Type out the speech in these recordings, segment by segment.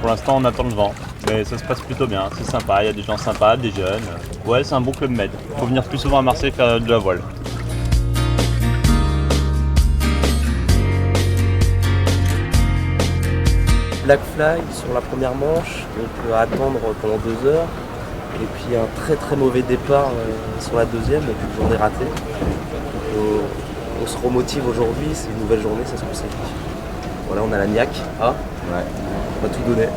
l'instant, on attend le vent. Mais ça se passe plutôt bien, c'est sympa, il y a des gens sympas, des jeunes. Ouais, c'est un bon club med. Faut venir plus souvent à Marseille faire de la voile. Black Flag sur la première manche, on peut attendre pendant 2 heures. Et puis un très très mauvais départ sur la deuxième, donc une journée ratée. Donc, on se remotive aujourd'hui, c'est une nouvelle journée, ça se conseille. Voilà, on a la niaque. Ah, ouais, on va tout donner.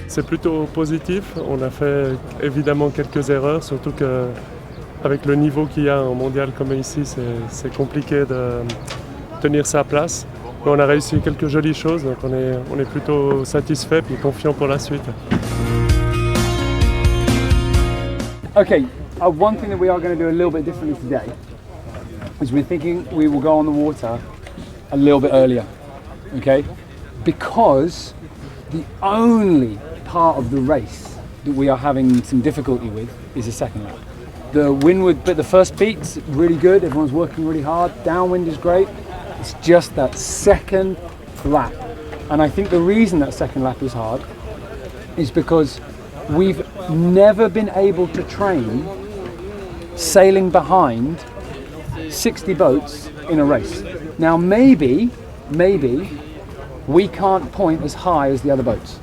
C'est plutôt positif. On a fait évidemment quelques erreurs, surtout qu'avec le niveau qu'il y a en mondial comme ici, c'est compliqué de tenir sa place. Mais on a réussi quelques jolies choses, donc on est plutôt satisfait et confiant pour la suite. Okay, one thing that we are going to do a little bit differently today is we're thinking we will go on the water a little bit earlier, okay? Because the only part of the race that we are having some difficulty with is the second lap. The windward bit, the first beat's really good, everyone's working really hard, downwind is great, it's just that second lap. And I think the reason that second lap is hard is because we've never been able to train sailing behind 60 boats in a race. Now maybe we can't point as high as the other boats.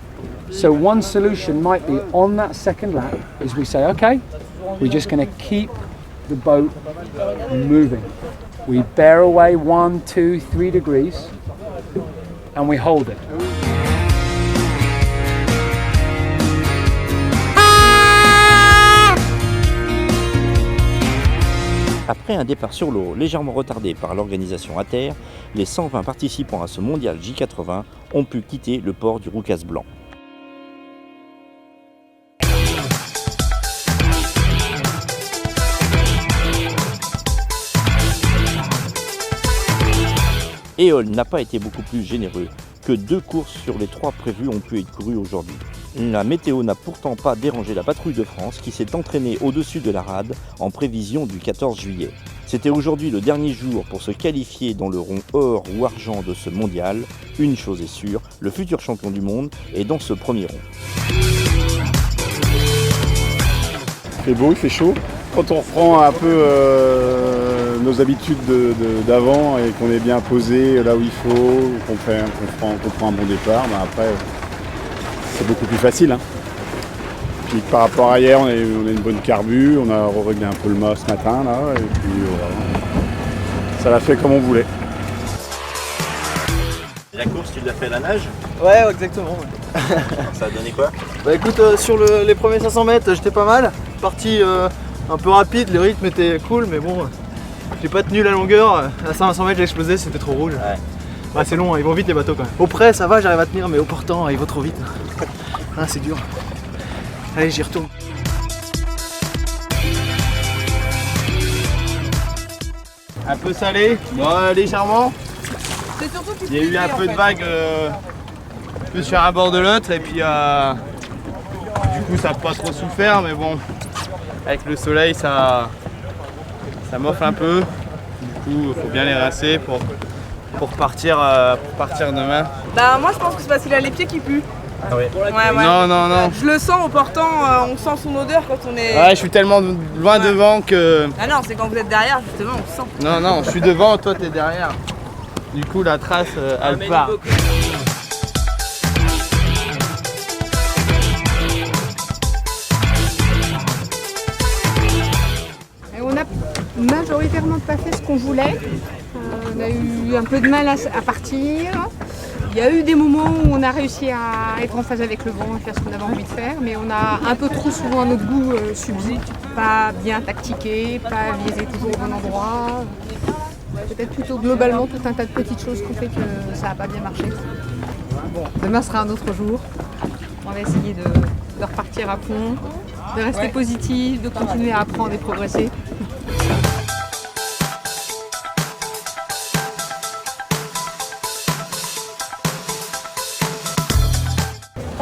So one solution might be on that second lap is we say, okay, we're just going to keep the boat moving. We bear away 1, 2, 3 degrees and we hold it. Après un départ sur l'eau légèrement retardé par l'organisation ATER, les 120 participants à ce mondial J80 ont pu quitter le port du Roucas Blanc. Éole n'a pas été beaucoup plus généreux, que 2 courses sur les 3 prévues ont pu être courues aujourd'hui. La météo n'a pourtant pas dérangé la patrouille de France qui s'est entraînée au-dessus de la rade en prévision du 14 juillet. C'était aujourd'hui le dernier jour pour se qualifier dans le rond or ou argent de ce mondial. Une chose est sûre, le futur champion du monde est dans ce premier rond. Il fait beau, il fait chaud. Quand on reprend un peu nos habitudes d'avant et qu'on est bien posé là où il faut, qu'on prend un bon départ, ben après c'est beaucoup plus facile. Hein. Puis par rapport à hier, on a une bonne carbu, on a réglé un peu le mât ce matin là, et puis voilà. Ça l'a fait comme on voulait. La course, tu l'as fait à la nage? Ouais, exactement. Ouais. Ça a donné quoi? Bah écoute, sur les premiers 500 mètres, j'étais pas mal. Parti un peu rapide, le rythme était cool, mais bon, j'ai pas tenu la longueur. À 500 mètres, j'ai explosé, c'était trop rouge. Ouais. Ah, c'est long, ils vont vite les bateaux quand même. Au près, ça va, j'arrive à tenir, mais au portant, ils vont trop vite. Ah, c'est dur. Allez, j'y retourne. Un peu salé, légèrement. Il y a eu un peu de vagues plus sur un bord de l'autre, et puis du coup, ça n'a pas trop souffert, mais bon, avec le soleil, ça m'offre un peu. Du coup, il faut bien les rincer pour partir demain. Bah moi je pense que c'est parce qu'il a les pieds qui puent. Ah ouais. Ouais. Non. Je le sens au portant, on sent son odeur quand on est... Ouais, je suis tellement loin devant que... Ah non, c'est quand vous êtes derrière justement, on le sent. Non, je suis devant, toi t'es derrière. Du coup la trace, elle part. Et on a majoritairement pas fait ce qu'on voulait. On a eu un peu de mal à partir. Il y a eu des moments où on a réussi à être en phase avec le vent et faire ce qu'on avait envie de faire, mais on a un peu trop souvent à notre goût subi, pas bien tactiqué, pas visé toujours au bon endroit. Peut-être plutôt globalement tout un tas de petites choses qui ont fait que ça n'a pas bien marché. Bon, demain sera un autre jour. On va essayer de repartir à fond, de rester positif, de continuer à apprendre et progresser.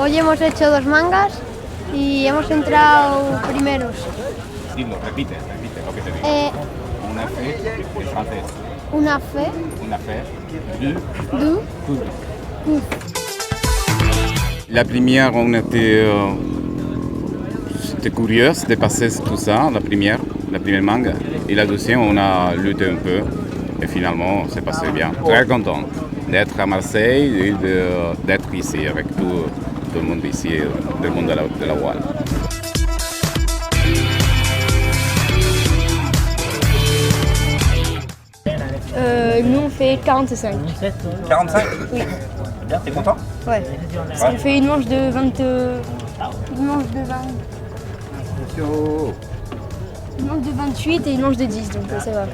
Hoy hemos hecho 2 mangas y hemos entrado primeros. Dilo, repite lo que te digo. Una F, es francés. Un affaire. Une affaire. Deux. La première, on était c'était curieux de passer tout ça, la première manga. Et la deuxième, on a lutté un peu. Et finalement, c'est passé bien. Très content d'être à Marseille et d'être ici avec tout le monde ici, le monde de la voile. Nous on fait 45. 45 Oui. Bien, t'es content? Ouais. Parce qu'on fait une manche de 20. Une manche de 20. Une manche de 28 et une manche de 10, donc ça va.